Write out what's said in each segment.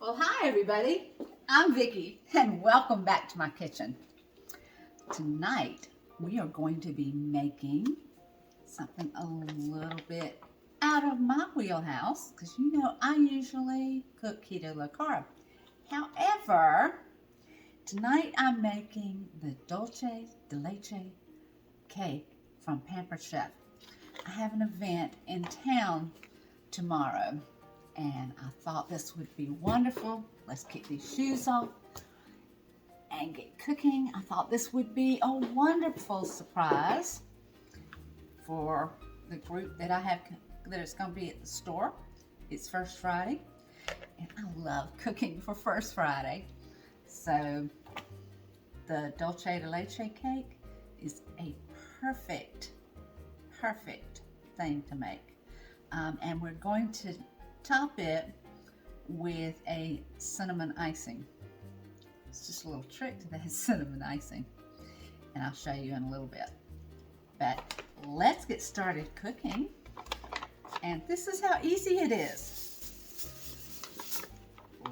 Well, hi everybody. I'm Vicki and welcome back to my kitchen. Tonight we are going to be making something a little bit out of my wheelhouse because you know I usually cook keto low carb. However, tonight I'm making the Dulce de Leche cake from Pampered Chef. I have an event in town tomorrow and I thought this would be wonderful. Let's kick these shoes off and get cooking. I thought this would be a wonderful surprise for the group that I have that is going to be at the store. It's First Friday and I love cooking for First Friday. So the Dulce de Leche cake is a perfect thing to make. And we're going to top it with a cinnamon icing. It's just a little trick to that cinnamon icing, and I'll show you in a little bit. But let's get started cooking, and this is how easy it is.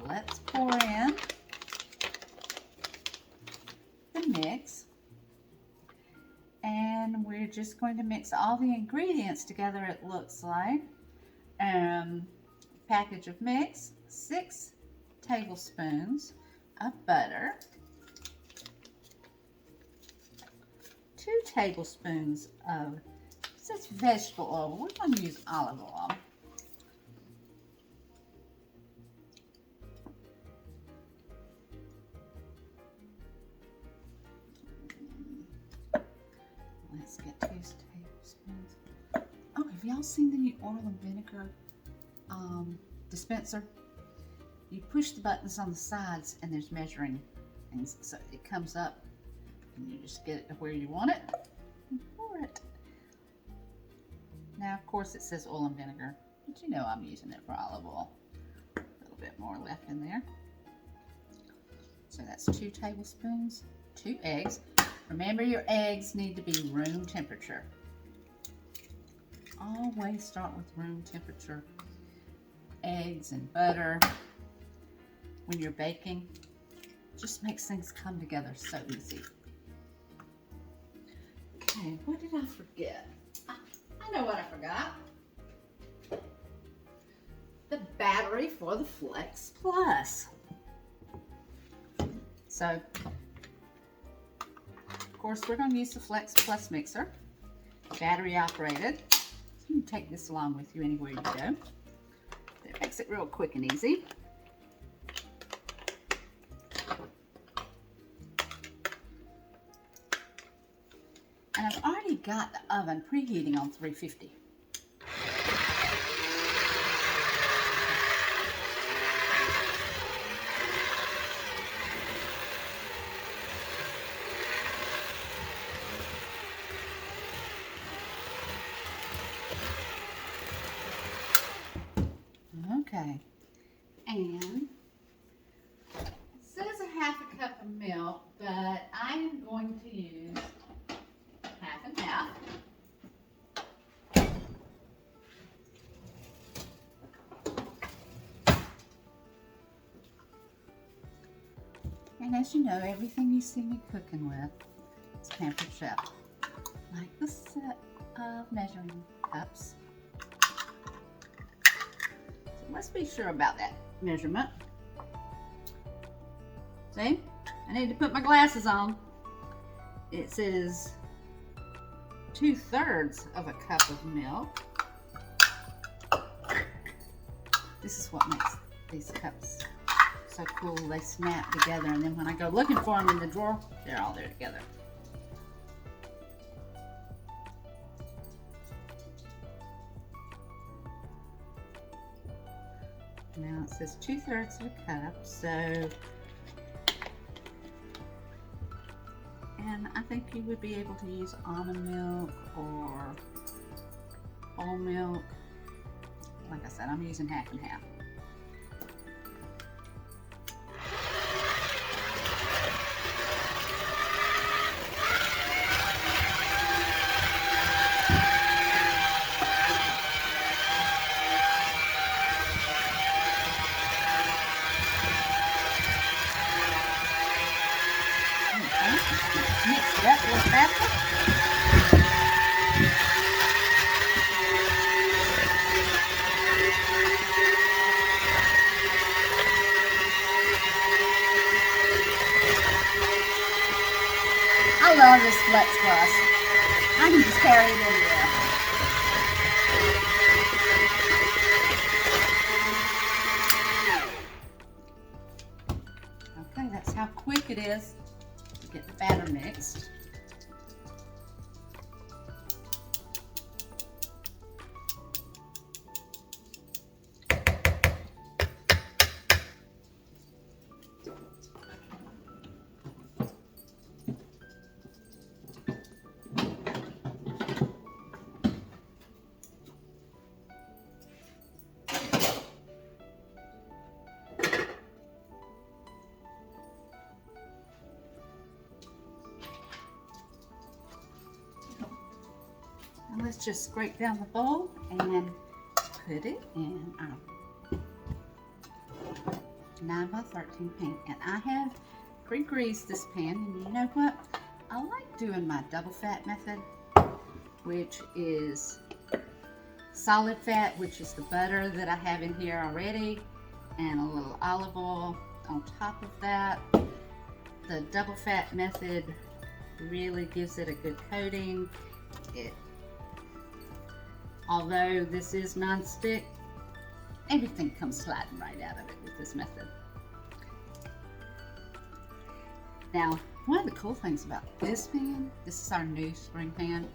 Let's pour in the mix, and we're just going to mix all the ingredients together, it looks like. Package of mix, 6 tablespoons of butter, 2 tablespoons of this vegetable oil. We're going to use olive oil. Let's get 2 tablespoons. Oh, have y'all seen the new oil and vinegar dispenser? You push the buttons on the sides and there's measuring things, so it comes up and you just get it to where you want it and pour it. Now of course it says oil and vinegar, but you know I'm using it for olive oil. A little bit more left in there. So that's 2 tablespoons, 2 eggs. Remember, your eggs need to be room temperature. Always start with room temperature eggs and butter when you're baking. Just makes things come together so easy. Okay, what did I forget? I know what I forgot. The battery for the Flex Plus. So, of course, we're going to use the Flex Plus mixer, battery operated. So you can take this along with you anywhere you go. It makes it real quick and easy. And I've already got the oven preheating on 350. Okay, and it says a half a cup of milk, but I am going to use half and half. And as you know, everything you see me cooking with is Pampered Chef. Like the set of measuring cups. Let's be sure about that measurement. See, I need to put my glasses on. It says 2/3 of a cup of milk. This is what makes these cups so cool. They snap together, and then when I go looking for them in the drawer, they're all there together. Now it says 2/3 of a cup, so, and I think you would be able to use almond milk or whole milk. Like I said, I'm using half and half. love this Flex Plus. I can just carry it anywhere. Okay, that's how quick it is to get the batter mixed. And let's just scrape down the bowl and put it in our 9x13 pan. And I have pre-greased this pan, and you know what? I like doing my double fat method, which is solid fat, which is the butter that I have in here already, and a little olive oil on top of that. The double fat method really gives it a good coating. Although this is non-stick, everything comes sliding right out of it with this method. Now, one of the cool things about this pan, this is our new spring pan,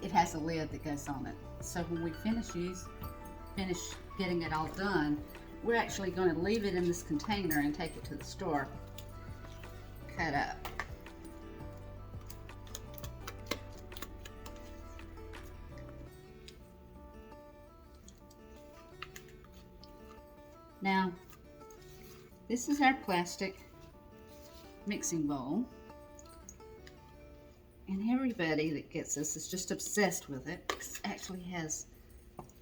it has a lid that goes on it. So when we finish getting it all done, we're actually going to leave it in this container and take it to the store, cut up. Now, this is our plastic mixing bowl, and everybody that gets this is just obsessed with it. It actually has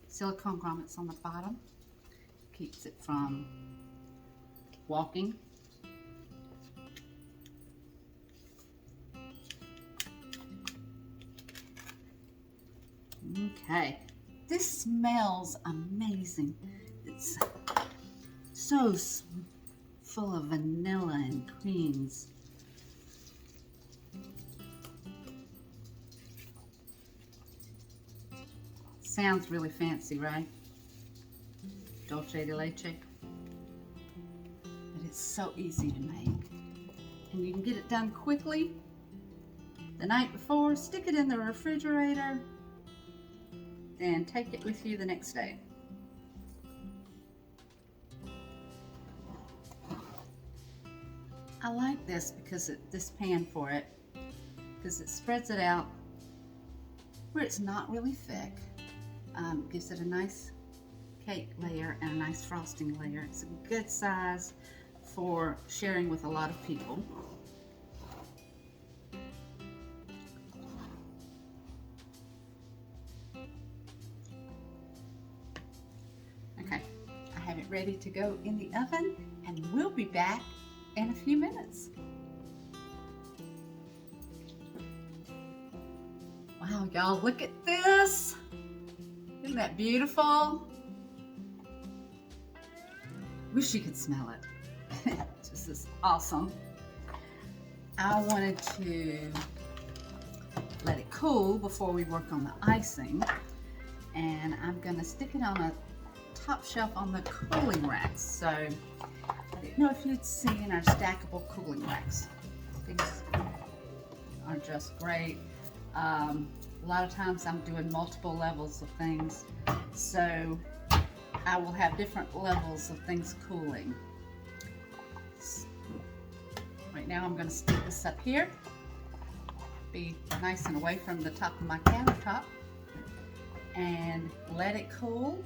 silicone grommets on the bottom, keeps it from walking. Okay, this smells amazing. It's so full of vanilla and creams. Sounds really fancy, right? Dulce de Leche. But it's so easy to make. And you can get it done quickly. The night before, stick it in the refrigerator, and take it with you the next day. I like this because this pan for it, because it spreads it out where it's not really thick. Gives it a nice cake layer and a nice frosting layer. It's a good size for sharing with a lot of people. Okay, I have it ready to go in the oven, and we'll be back in a few minutes. Wow, y'all, look at this. Isn't that beautiful? Wish you could smell it. This is awesome. I wanted to let it cool before we work on the icing, and I'm gonna stick it on a top shelf on the cooling racks. So I didn't know if you'd seen our stackable cooling racks. These are just great. A lot of times I'm doing multiple levels of things, so I will have different levels of things cooling. Right now I'm going to stick this up here, be nice and away from the top of my countertop, and let it cool,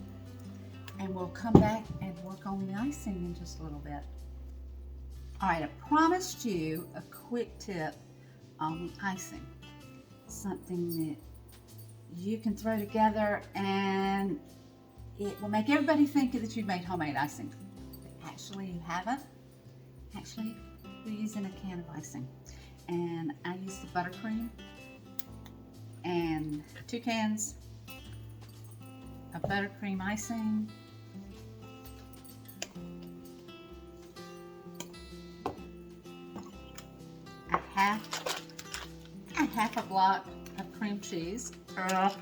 and we'll come back and work on the icing in just a little bit. All right, I promised you a quick tip on the icing. Something that you can throw together and it will make everybody think that you've made homemade icing. But actually you haven't. Actually, we're using a can of icing. And I use the buttercream and 2 cans of buttercream icing. half a block of cream cheese. Half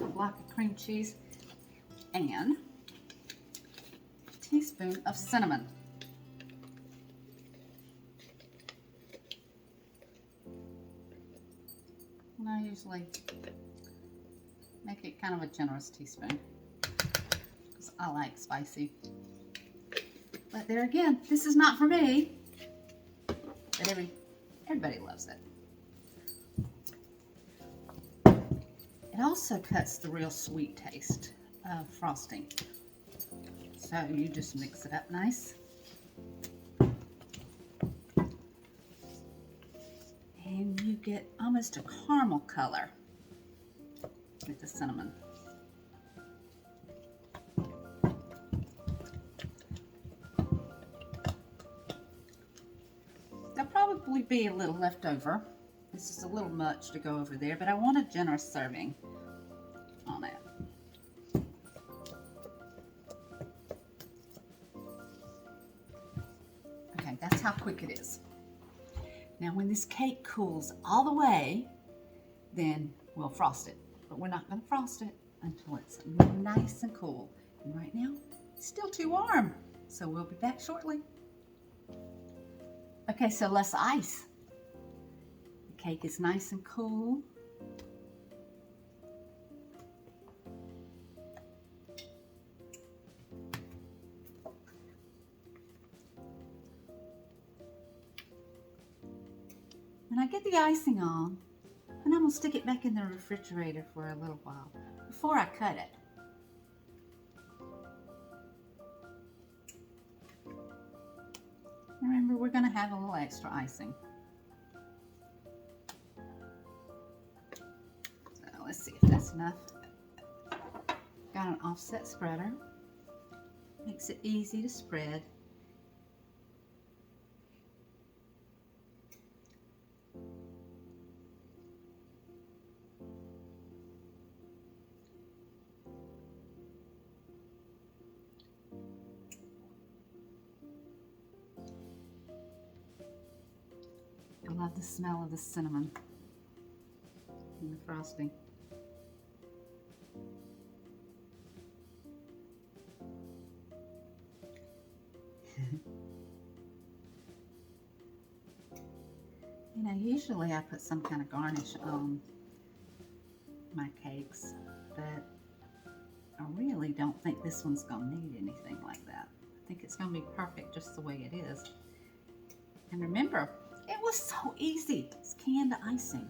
a block of cream cheese and a teaspoon of cinnamon. And I usually make it kind of a generous teaspoon because I like spicy. But there again, this is not for me, but everybody loves it. It also cuts the real sweet taste of frosting. So you just mix it up nice. And you get almost a caramel color with the cinnamon. There'll probably be a little left over. This is a little much to go over there, but I want a generous serving on it. Okay, that's how quick it is. Now when this cake cools all the way, then we'll frost it. But we're not going to frost it until it's nice and cool. And right now, it's still too warm. So we'll be back shortly. Okay, so less ice. The cake is nice and cool. When I get the icing on, and I'm going to stick it back in the refrigerator for a little while before I cut it. Remember, we're going to have a little extra icing. So let's see if that's enough. Got an offset spreader. Makes it easy to spread. I love the smell of the cinnamon and the frosting. You know, usually I put some kind of garnish on my cakes, but I really don't think this one's going to need anything like that. I think it's going to be perfect just the way it is. And remember, it was so easy. It's canned icing.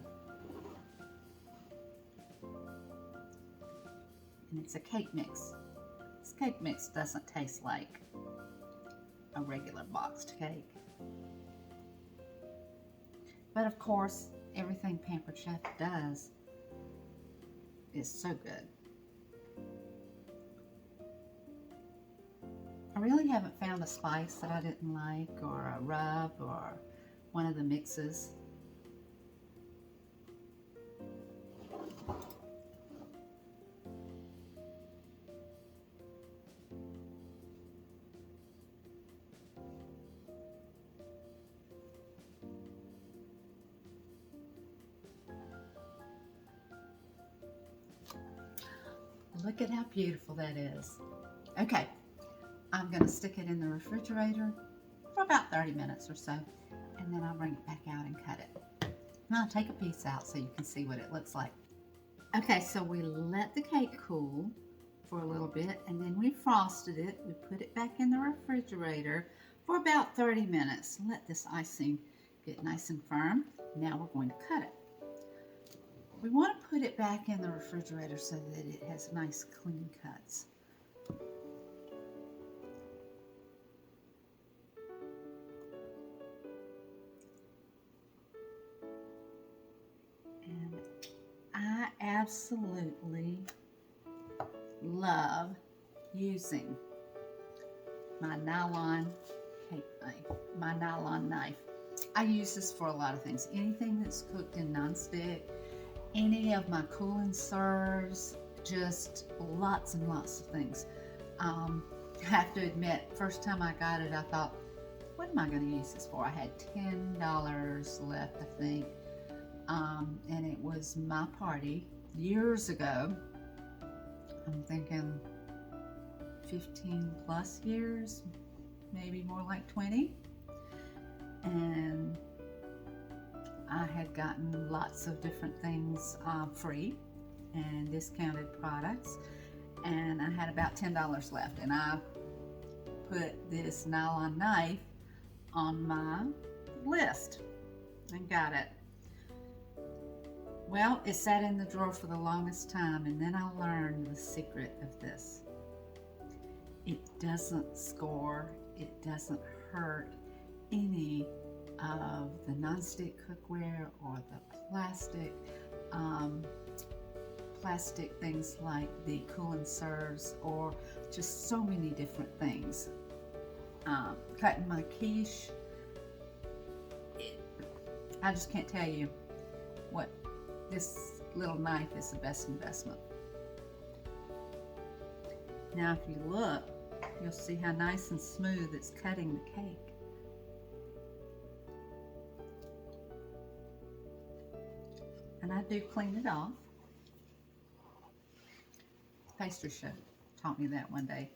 And it's a cake mix. This cake mix doesn't taste like a regular boxed cake. But of course, everything Pampered Chef does is so good. I really haven't found a spice that I didn't like, or a rub, or one of the mixes. Look at how beautiful that is. Okay, I'm going to stick it in the refrigerator for about 30 minutes or so, and then I'll bring it back out and cut it. And I'll take a piece out so you can see what it looks like. Okay, so we let the cake cool for a little bit, and then we frosted it. We put it back in the refrigerator for about 30 minutes. Let this icing get nice and firm. Now we're going to cut it. We want to put it back in the refrigerator so that it has nice clean cuts. And I absolutely love using my nylon cake knife, my nylon knife. I use this for a lot of things. Anything that's cooked in nonstick, any of my cool and serves, just lots and lots of things. I have to admit, first time I got it, I thought, what am I going to use this for? I had $10 left, I think, and it was my party years ago. I'm thinking 15 plus years, maybe more like 20. And I had gotten lots of different things free and discounted products, and I had about $10 left, and I put this nylon knife on my list and got it. Well, it sat in the drawer for the longest time, and then I learned the secret of this. It doesn't score, it doesn't hurt any of the nonstick cookware or the plastic things like the cool and serves, or just so many different things. Cutting my quiche, I just can't tell you what, this little knife is the best investment. Now if you look, you'll see how nice and smooth it's cutting the cake. And I do clean it off. Pastry chef taught me that one day.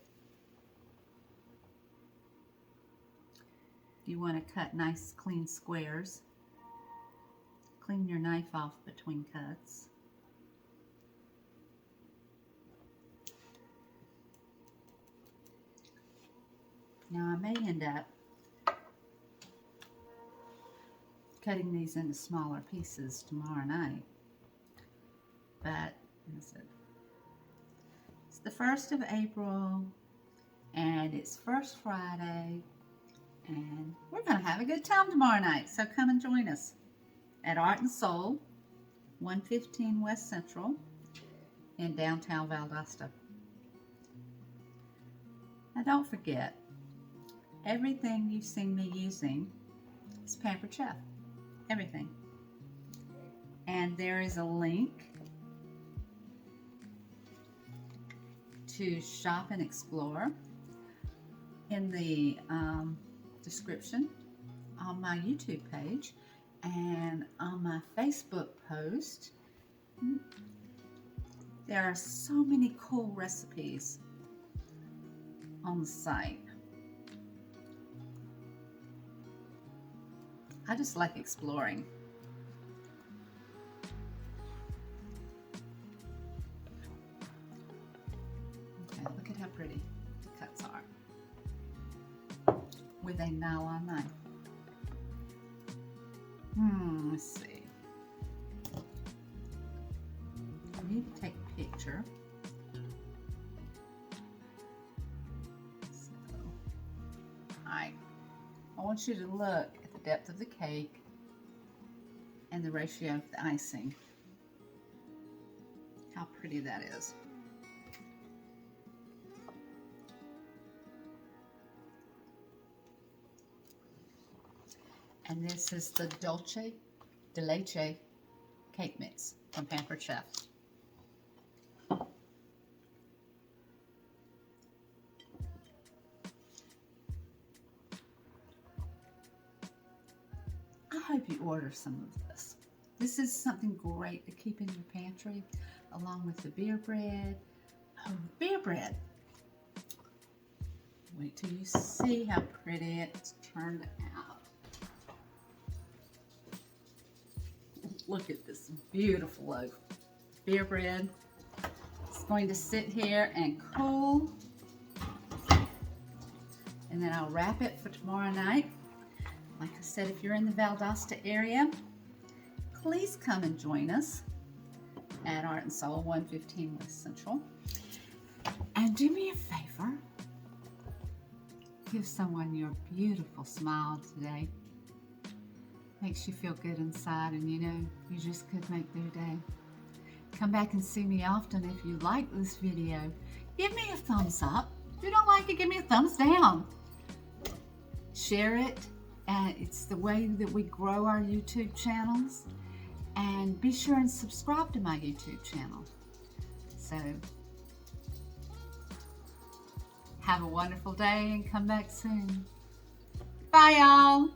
If you want to cut nice clean squares, clean your knife off between cuts. Now I may end up cutting these into smaller pieces tomorrow night, but it's the 1st of April and it's First Friday, and we're going to have a good time tomorrow night, so come and join us at Art and Soul, 115 West Central in downtown Valdosta. Now don't forget, everything you've seen me using is Pampered Chef. Everything. And there is a link to shop and explore in the description on my YouTube page and on my Facebook post. There are so many cool recipes on the site. I just like exploring. Okay, look at how pretty the cuts are with a nylon knife. Let's see. I need to take a picture. So, alright, I want you to look at the depth of the cake and the ratio of the icing. How pretty that is. And this is the Dulce de Leche cake mix from Pampered Chef. I hope you order some of this. This is something great to keep in your pantry, along with the beer bread. Oh, beer bread. Wait till you see how pretty it's turned out. Look at this beautiful loaf. Beer bread. It's going to sit here and cool. And then I'll wrap it for tomorrow night. Like I said, if you're in the Valdosta area, please come and join us at Art and Soul, 115 West Central. And do me a favor. Give someone your beautiful smile today. Makes you feel good inside, and you know, you just could make their day. Come back and see me often. If you like this video, give me a thumbs up. If you don't like it, give me a thumbs down. Share it, and it's the way that we grow our YouTube channels. And be sure and subscribe to my YouTube channel. So, Have a wonderful day and come back soon. Bye, y'all.